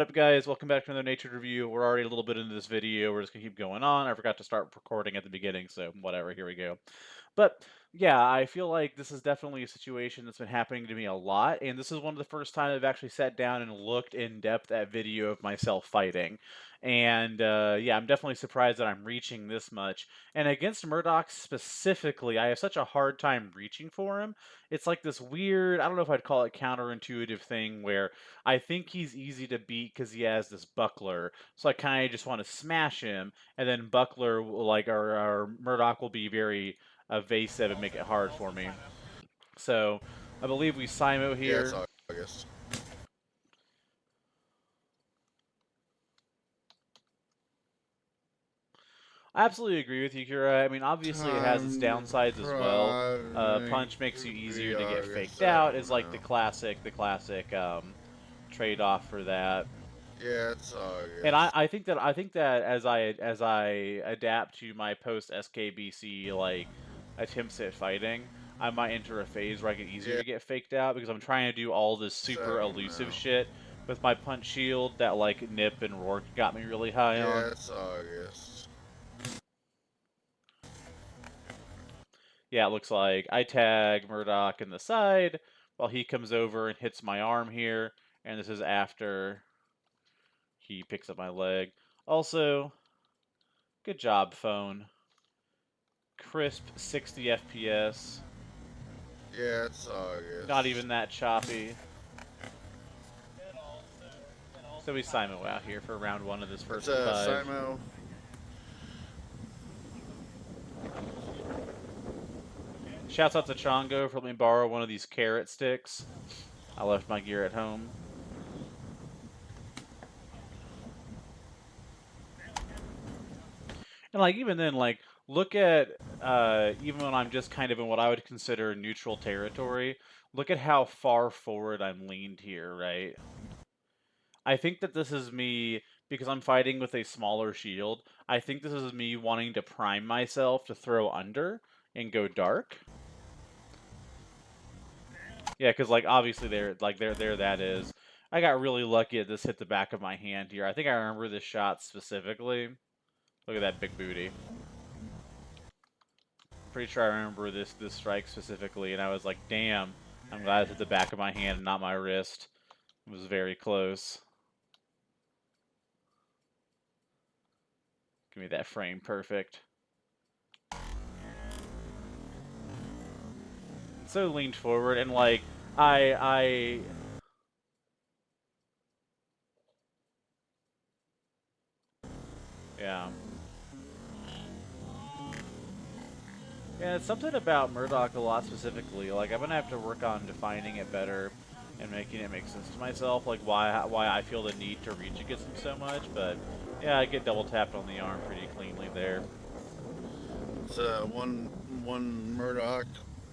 What up, guys? Welcome back to another Natred review. We're already a little bit into this video. We're just gonna keep going on. I forgot to start recording at the beginning, so whatever. Here we go. But yeah, I feel like this is definitely a situation that's been happening to me a lot, and this is one of the first time I've actually sat down and looked in depth at video of myself fighting. And yeah, I'm definitely surprised that I'm reaching this much. And against Murdoch specifically, I have such a hard time reaching for him. It's like this weird, I don't know if I'd call it counterintuitive thing where I think he's easy to beat because he has this buckler. So I kind of just want to smash him, and then buckler will, like, our Murdoch will be very evasive and make it hard for me. So I believe we Simo Yeah, it's here. August. I absolutely agree with you, Kira. I mean, obviously it has its Time downsides as well. driving Punch makes you to be easier to get August faked out is like now. the classic trade-off for that. Yeah, it's And August. I think that as I adapt to my post SKBC like attempts at fighting, I might enter a phase where I get easier Yeah, to get faked out because I'm trying to do all this super seven elusive now. shit with my punch shield that like Nip and Rourke got me really high Yeah, on. it's August. Yeah, it looks like I tag Murdoch in the side while he comes over and hits my arm here, and this is after he picks up my leg. Also, good job, phone. Crisp 60 FPS. Yeah, it's Not August. even that choppy. So we Simo out here for round one of this It's first of five. Simo. Shouts out to Chongo for letting me borrow one of these carrot sticks. I left my gear at home. And like even then, like look at even when I'm just kind of in what I would consider neutral territory, look at how far forward I'm leaned here, right? I think that this is me because I'm fighting with a smaller shield. I think this is me wanting to prime myself to throw under and go dark. Yeah, because like obviously there that is. I got really lucky that this hit the back of my hand here. I think I remember this shot specifically. Look at that big booty. Pretty sure I remember this strike specifically, and I was like, damn, I'm glad it hit the back of my hand and not my wrist. It was very close. Give me that frame perfect. So leaned forward and like I yeah. Yeah, it's something about Murdoch a lot specifically. Like I'm gonna have to work on defining it better and making it make sense to myself, like why I feel the need to reach against him so much. But yeah, I get double tapped on the arm pretty cleanly there. It's one Murdoch.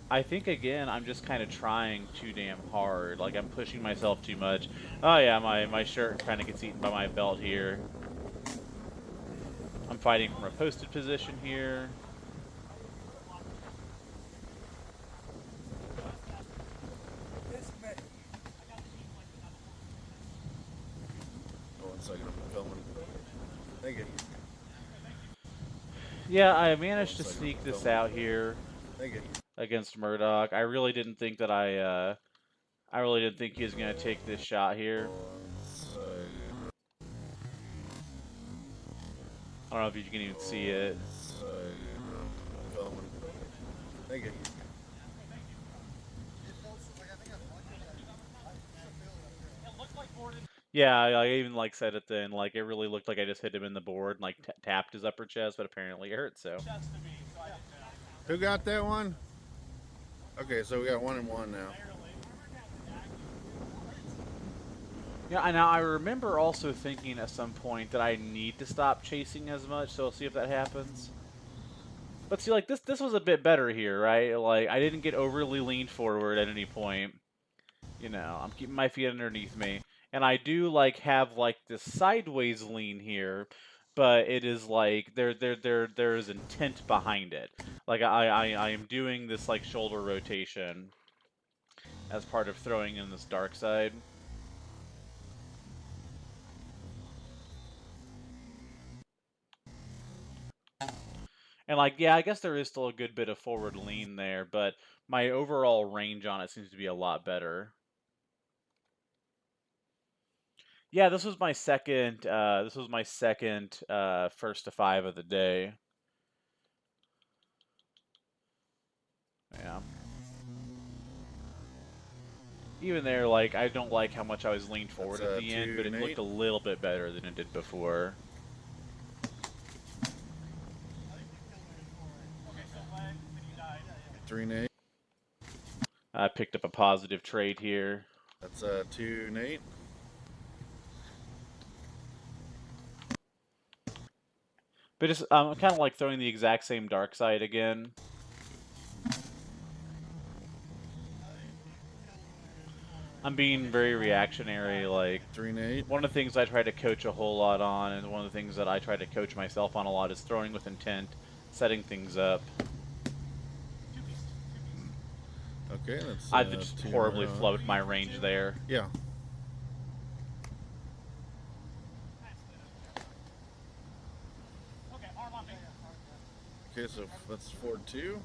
I think again I'm just kind of trying too damn hard. Like I'm pushing myself too much. Oh yeah, my shirt kind of gets eaten by my belt here. I'm fighting from a posted position here. Oh, 1 second, I'm filming. Thank you. Yeah, I Oh, managed 1 to second, sneak I'm this filming. out here Thank you. against Murdoch. I really didn't think he was gonna take this shot here. 1 second. I don't know if you can even see it. 1 second. I'm filming. Thank you. Yeah, I even like said it then. Like it really looked like I just hit him in the board and like tapped his upper chest, but apparently it hurt. So Who got that one? Okay, so we got 1-1 now. yeah, and now I remember also thinking at some point that I need to stop chasing as much. So we'll see if that happens. But see, like this was a bit better here, right? Like I didn't get overly leaned forward at any point. You know, I'm keeping my feet underneath me, and I do like have like this sideways lean here, but it is like there is intent behind it. Like I am doing this like shoulder rotation as part of throwing in this dark side. And like, yeah, I guess there is still a good bit of forward lean there, but my overall range on it seems to be a lot better. Yeah, this was my second first to five of the day. Yeah. Even there, like, I don't like how much I was leaned That's forward at the end, but two it looked Nate. a little bit better than it did before. Three Nate. I picked up a positive trade here. That's two Nate. But just, I'm kind of like throwing the exact same dark side again. I'm being very reactionary, like, Three Nate. one of the things I try to coach a whole lot on, and one of the things that I try to coach myself on a lot is throwing with intent, setting things up. Okay, that's I just two horribly Murdoch. flubbed my range there. Yeah. Okay, so that's 4-2.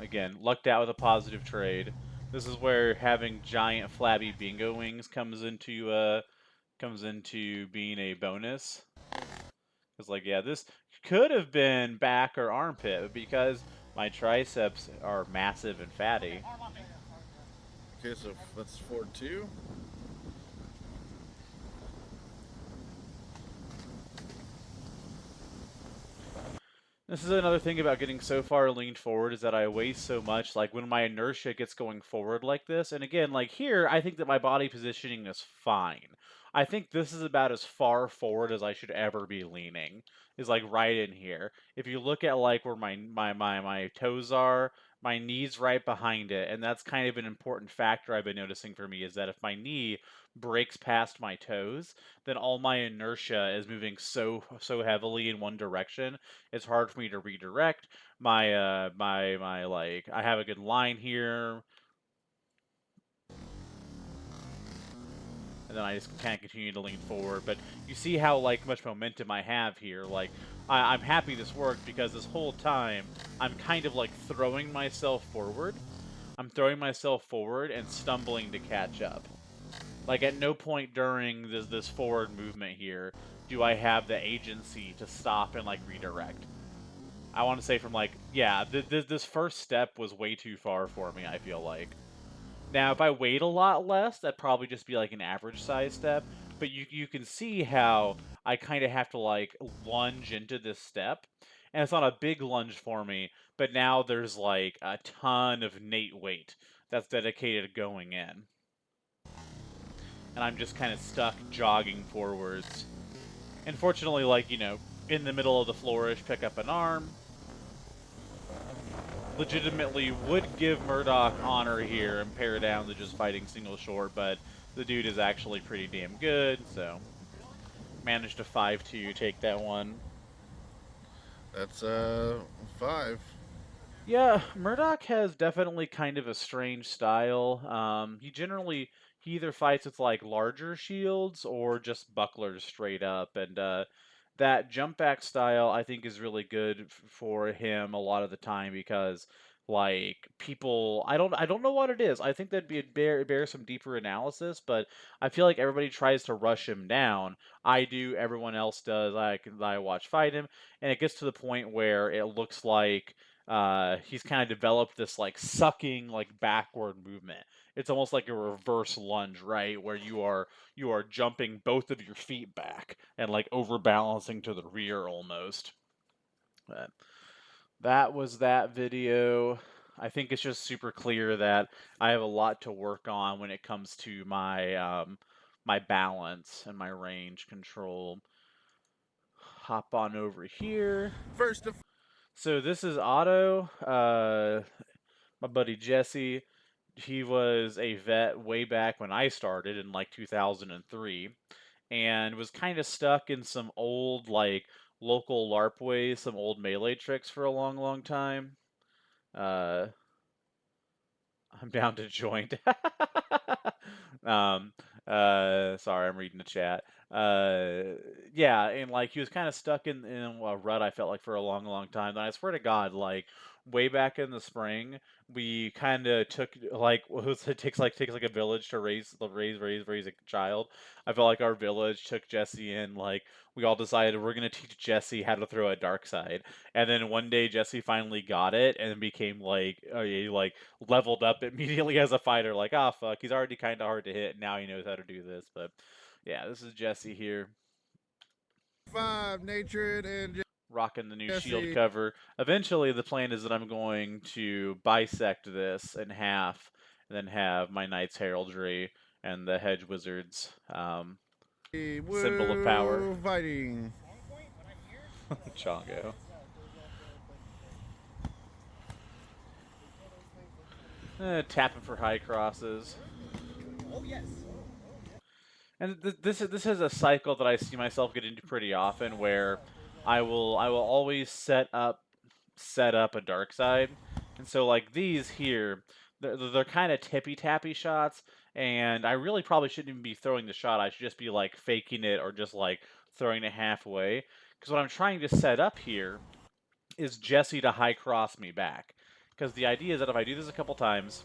Again, lucked out with a positive trade. This is where having giant flabby bingo wings comes into being a bonus. Because like, yeah, this could have been back or armpit, but because my triceps are massive and fatty. Okay, so that's 4-2. This is another thing about getting so far leaned forward is that I waste so much. Like when my inertia gets going forward like this, and again, like here, I think that my body positioning is fine. I think this is about as far forward as I should ever be leaning. Is like right in here. If you look at like where my toes are, my knee's right behind it, and that's kind of an important factor I've been noticing for me is that if my knee breaks past my toes, then all my inertia is moving so heavily in one direction it's hard for me to redirect. My like I have a good line here, and then I just kind of continue to lean forward. But you see how like much momentum I have here. Like I'm happy this worked because this whole time I'm kind of like throwing myself forward. I'm throwing myself forward and stumbling to catch up. Like at no point during this forward movement here do I have the agency to stop and like redirect. I want to say from like, yeah, this first step was way too far for me, I feel like. Now, if I wait a lot less, that'd probably just be like an average size step, but you can see how I kind of have to like lunge into this step. And it's not a big lunge for me, but now there's like a ton of Nate weight that's dedicated to going in. And I'm just kind of stuck jogging forwards. And fortunately, like, in the middle of the flourish, pick up an arm, legitimately would give Murdoch honor here and pare down to just fighting single short, but the dude is actually pretty damn good, so managed to 5-2 take that one. That's 5. Yeah, Murdoch has definitely kind of a strange style. He either fights with like larger shields or just bucklers straight up, and that jump back style I think is really good for him a lot of the time because like people I don't know what it is. I think that'd be bear some deeper analysis, but I feel like everybody tries to rush him down. I do, everyone else does. I watch fight him, and it gets to the point where it looks like he's kind of developed this like sucking like backward movement. It's almost like a reverse lunge, right? Where you are jumping both of your feet back and like overbalancing to the rear almost. But that was that video. I think it's just super clear that I have a lot to work on when it comes to my balance and my range control. Hop on over here. First of So this is Otto. My buddy Jesse, he was a vet way back when I started in like 2003 and was kind of stuck in some old like local LARP ways, some old melee tricks for a long time. Uh, I'm down to join. um, sorry, I'm reading the chat. Uh, yeah, and like he was kind of stuck in a rut. I felt like for a long, long time. And I swear to God, like way back in the spring, we kind of took like it takes like a village to raise a child. I felt like our village took Jesse in. Like we all decided we're gonna teach Jesse how to throw a dark side, and then one day Jesse finally got it and became like he like leveled up immediately as a fighter. Like ah fuck, he's already kind of hard to hit. Now he knows how to do this, but. Yeah, this is Jesse here, Five, Natred and rocking the new shield Jesse. cover. Eventually, the plan is that I'm going to bisect this in half, and then have my Knight's Heraldry and the Hedge Wizard's symbol of power. Woo, fighting. Chongo. Tapping for high crosses. And this is a cycle that I see myself get into pretty often, where I will always set up a dark side, and so like these here, they're kind of tippy tappy shots, and I really probably shouldn't even be throwing the shot. I should just be like faking it or just like throwing it halfway, because what I'm trying to set up here is Jesse to high cross me back, because the idea is that if I do this a couple times.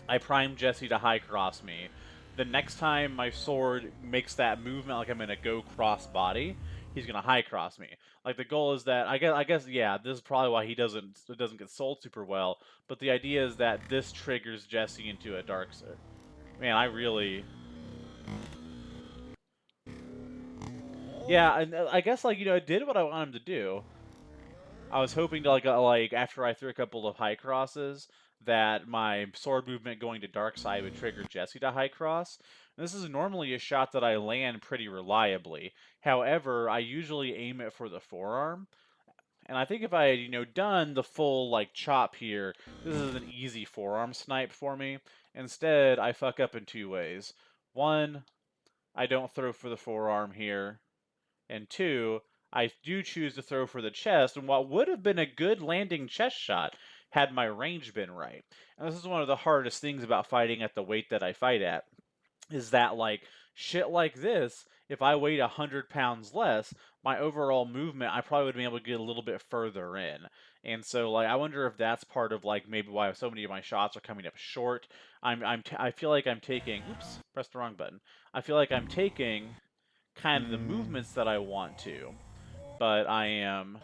I prime Jesse to high cross me. The next time my sword makes that movement, like I'm gonna go cross body, he's gonna high cross me. Like the goal is that I guess yeah, this is probably why it doesn't get sold super well. But the idea is that this triggers Jesse into a dark side. Man, I really yeah, and I guess like it did what I wanted him to do. I was hoping to like after I threw a couple of high crosses that my sword movement going to dark side would trigger Jesse to high cross. And this is normally a shot that I land pretty reliably. However, I usually aim it for the forearm. And I think if I had, done the full like chop here, this is an easy forearm snipe for me. Instead, I fuck up in two ways. One, I don't throw for the forearm here. And two, I do choose to throw for the chest, and what would have been a good landing chest shot had my range been right. And this is one of the hardest things about fighting at the weight that I fight at, is that like shit like this, if I weighed 100 pounds less, my overall movement, I probably would have been able to get a little bit further in. And so like I wonder if that's part of like maybe why so many of my shots are coming up short. I feel like I'm taking oops, pressed the wrong button. I feel like I'm taking kind of the movements that I want to, but I am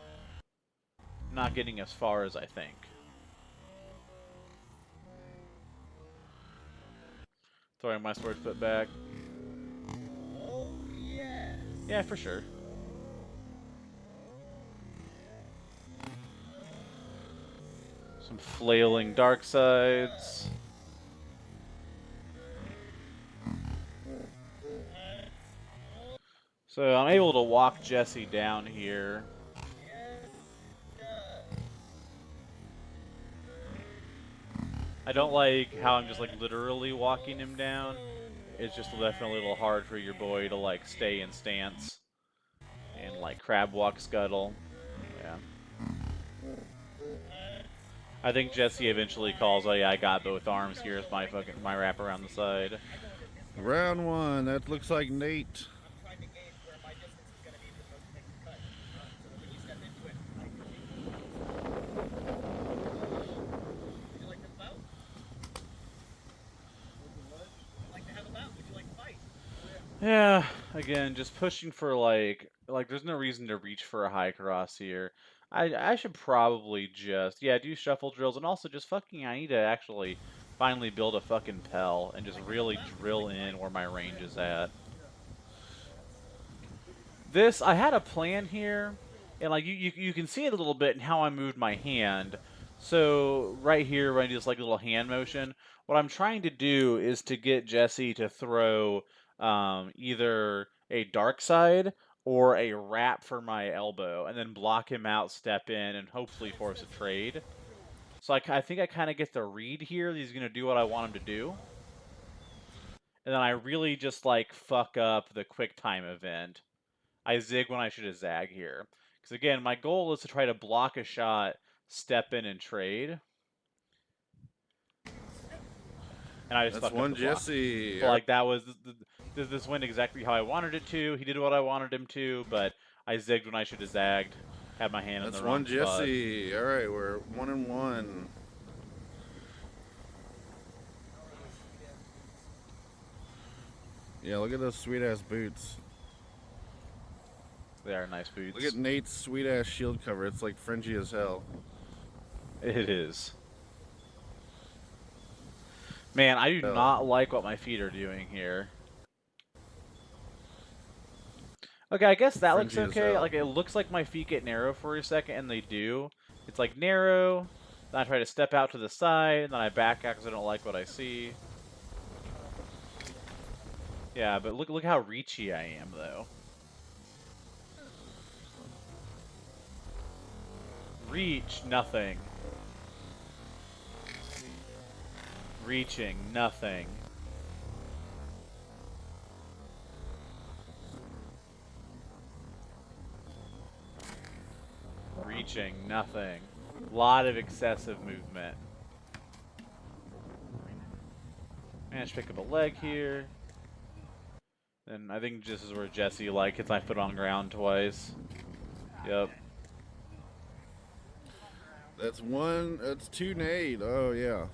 not getting as far as I think. Throwing my sword foot back. Yeah, for sure. Some flailing dark sides. So I'm able to walk Jesse down here. I don't like how I'm just like literally walking him down. It's just definitely a little hard for your boy to like stay in stance and like crab walk scuttle. Yeah. I think Jesse eventually calls, oh yeah, I got both arms. Here's my wrap around the side. Round one. That looks like Nate. Yeah, again, just pushing for like there's no reason to reach for a high cross here. I should probably just yeah, do shuffle drills and also just fucking I need to actually finally build a fucking Pell and just really drill in where my range is at. This I had a plan here, and like you can see it a little bit in how I moved my hand. So right here, when I do this like little hand motion, what I'm trying to do is to get Jesse to throw either a dark side or a wrap for my elbow, and then block him out, step in, and hopefully force a trade. So I think I kind of get the read here that he's gonna do what I want him to do, and then I really just like fuck up the quick time event. I zig when I should have zag here. Because again, my goal is to try to block a shot, step in, and trade. And I just That's fucked up one the block. Jesse. But like that was This went exactly how I wanted it to. He did what I wanted him to, but I zigged when I should have zagged. Had my hand in That's the one wrong spot. Jesse. All right, we're 1-1. Yeah, look at those sweet ass boots. They are nice Look at boots. Nate's sweet ass shield cover. It's like fringy as hell. It is. Man, I do Hell. not like what my feet are doing here. Okay, I guess that looks Fringy as okay. hell. Like, it looks like my feet get narrow for a second, and they do. It's like narrow, then I try to step out to the side, and then I back out because I don't like what I see. Yeah, but look how reachy I am, though. Reach, nothing. Reaching, nothing. Reaching, nothing. Lot of excessive movement. Managed to pick up a leg here. And I think this is where Jesse, like, hits my foot on the ground twice. Yep. That's two Nate. Oh, yeah.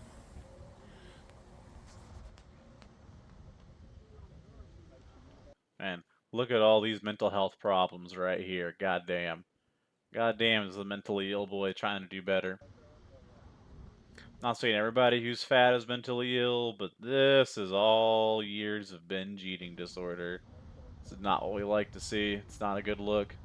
Man, look at all these mental health problems right here. Goddamn. Goddamn is the mentally ill boy trying to do better. Not saying everybody who's fat is mentally ill, but this is all years of binge eating disorder. This is not what we like to see. It's not a good look.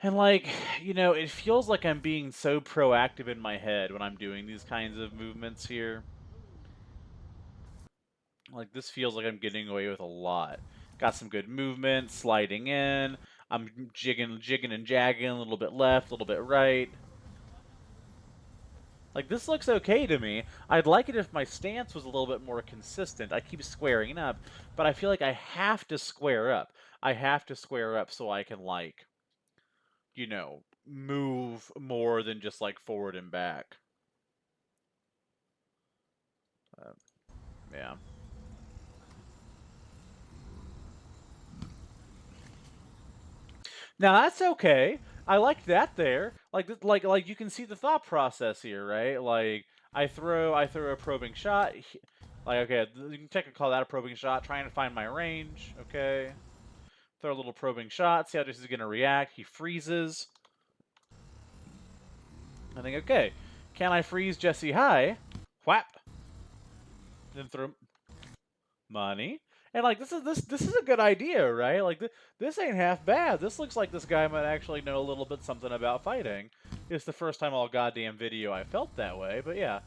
And like, it feels like I'm being so proactive in my head when I'm doing these kinds of movements here. Like, this feels like I'm getting away with a lot. Got some good movement, sliding in. I'm jigging and jagging, a little bit left, a little bit right. Like, this looks okay to me. I'd like it if my stance was a little bit more consistent. I keep squaring up, but I feel like I have to square up. I have to square up so I can, like, move more than just, like, forward and back. Yeah. Now that's okay. I like that there. Like you can see the thought process here, right? Like I throw a probing shot. Like okay, you can technically call that a probing shot. Trying to find my range. Okay, throw a little probing shot. See how this is gonna react. He freezes. I think okay. Can I freeze Jesse high? Whap. Then throw money. And like this is a good idea, right? Like this ain't half bad. This looks like this guy might actually know a little bit something about fighting. It's the first time all goddamn video I felt that way, but yeah.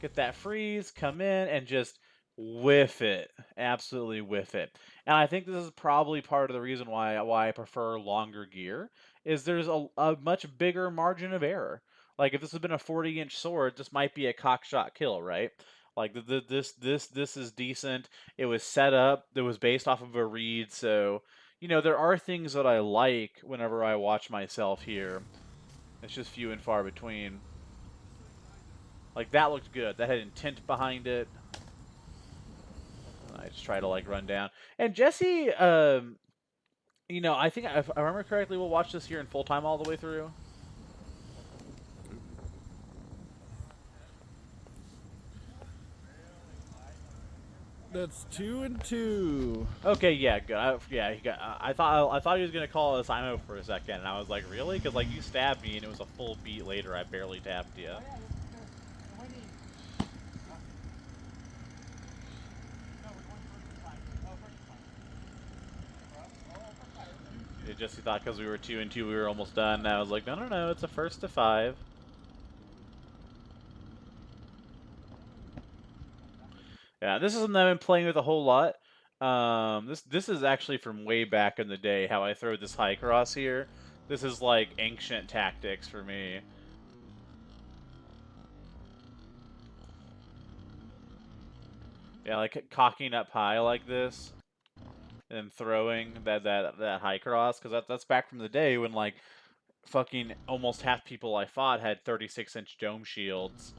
Get that freeze, come in, and just whiff it. Absolutely whiff it. And I think this is probably part of the reason why I prefer longer gear, is there's a much bigger margin of error. Like if this had been a 40-inch sword, this might be a cockshot kill, right? Like this is decent. It was set up. It was based off of a read, so there are things that I like whenever I watch myself here. It's just few and far between. Like, that looked good. That had intent behind it. I just try to, like, run down. And Jesse, I think, if I remember correctly, we'll watch this here in full time all the way through. That's 2-2. Okay, yeah, good. Yeah, I thought he was gonna call us IMO for a second, and I was like, really? Because like you stabbed me, and it was a full beat later. I barely tapped you. Jesse thought because we were 2-2, we were almost done. And I was like, no, it's a first to 5. Yeah, this is something I've been playing with a whole lot. This is actually from way back in the day, how I throw this high cross here. This is like ancient tactics for me. Yeah, like cocking up high like this, and then throwing that high cross, because that's back from the day when like fucking almost half people I fought had 36-inch dome shields.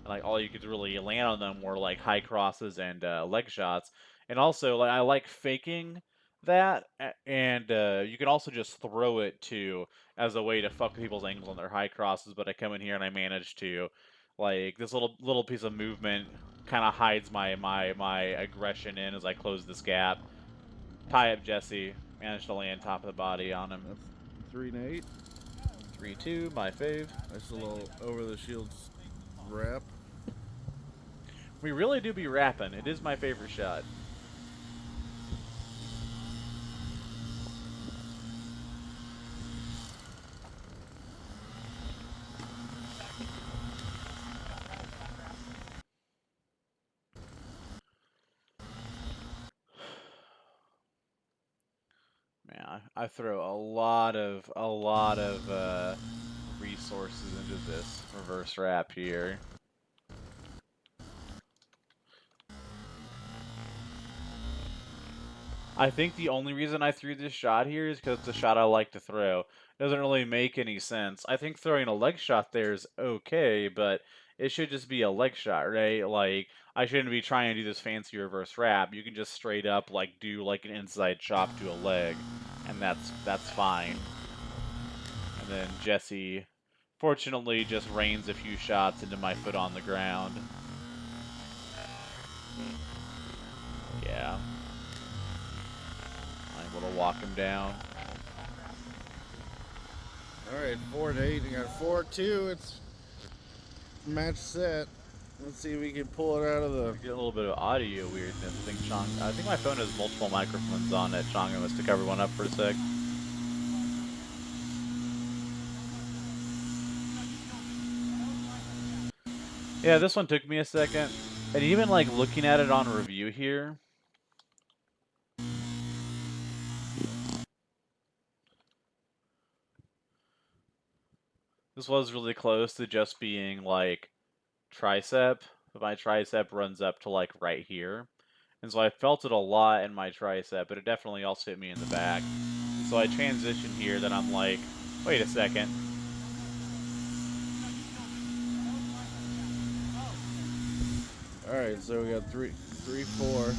and like all you could really land on them were like high crosses and leg shots. And also, like I like faking that, and you can also just throw it too as a way to fuck with people's angles on their high crosses. But I come in here and I manage to, like, this little piece of movement kind of hides my aggression in as I close this gap. Tie up Jesse, managed to land top of the body on him. That's 3 and 8. 3-2, my fave. That's a little over the shields wrap. We really do be rapping. It is my favorite shot. Man, I throw a lot of resources into this reverse wrap here. I think the only reason I threw this shot here is because it's a shot I like to throw. It doesn't really make any sense. I think throwing a leg shot there is okay, but it should just be a leg shot, right? Like, I shouldn't be trying to do this fancy reverse wrap. You can just straight up, like, do, like, an inside chop to a leg, and that's fine. And then Jesse, fortunately, just rains a few shots into my foot on the ground. Yeah. I'm able to walk him down. All right, 4-8. You got 4-2. It's match set. Let's see if we can pull it out of the. Get a little bit of audio weirdness. I think my phone has multiple microphones on it. Chonga must have covered one up for a sec. Yeah, this one took me a second. And even like looking at it on review here. This was really close to just being like tricep. But my tricep runs up to like right here. And so I felt it a lot in my tricep, but it definitely also hit me in the back. And so I transition here, then I'm like, wait a second. All right, so we got 3-4.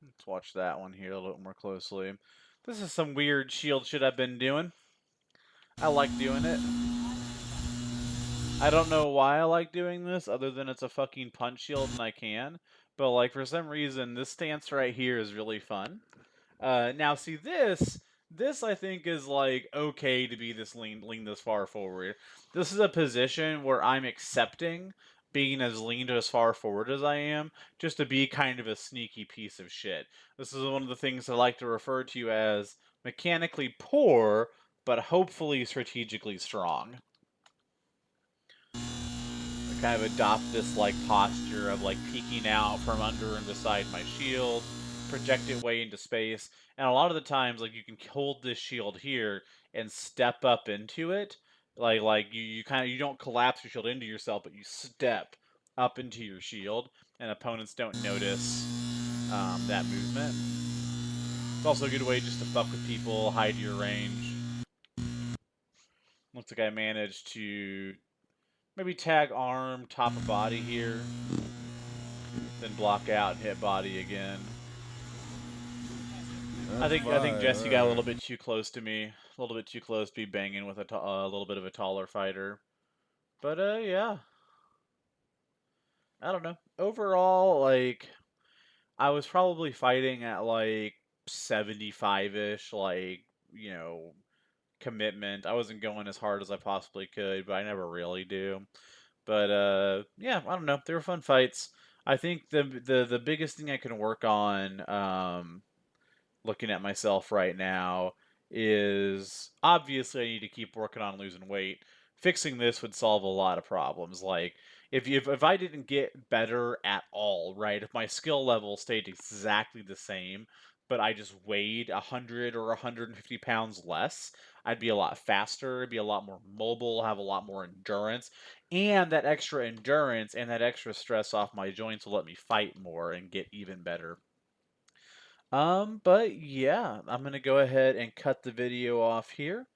Let's watch that one here a little more closely. This is some weird shield shit I've been doing. I like doing it. I don't know why I like doing this, other than it's a fucking punch shield and I can. But, like, for some reason, this stance right here is really fun. Now, see, this I think is, like, okay to be this lean this far forward. This is a position where I'm accepting being as lean to as far forward as I am, just to be kind of a sneaky piece of shit. This is one of the things I like to refer to as mechanically poor, but hopefully strategically strong. Kind of adopt this like posture of like peeking out from under and beside my shield, project it way into space, and a lot of the times like you can hold this shield here and step up into it, like you kind of you don't collapse your shield into yourself, but you step up into your shield, and opponents don't notice that movement. It's also a good way just to fuck with people, hide your range. Looks like I managed to maybe tag arm, top of body here. Then block out and hit body again. I think Jesse got a little bit too close to me. A little bit too close to be banging with a little bit of a taller fighter. But yeah. I don't know. Overall, like, I was probably fighting at like 75-ish, like, you know, commitment. I wasn't going as hard as I possibly could, but I never really do. But yeah, I don't know. They were fun fights. I think the biggest thing I can work on, looking at myself right now, is obviously I need to keep working on losing weight. Fixing this would solve a lot of problems. Like if I didn't get better at all, right? If my skill level stayed exactly the same, but I just weighed 100 or 150 pounds less, I'd be a lot faster, be a lot more mobile, have a lot more endurance, and that extra endurance and that extra stress off my joints will let me fight more and get even better. But yeah, I'm gonna go ahead and cut the video off here.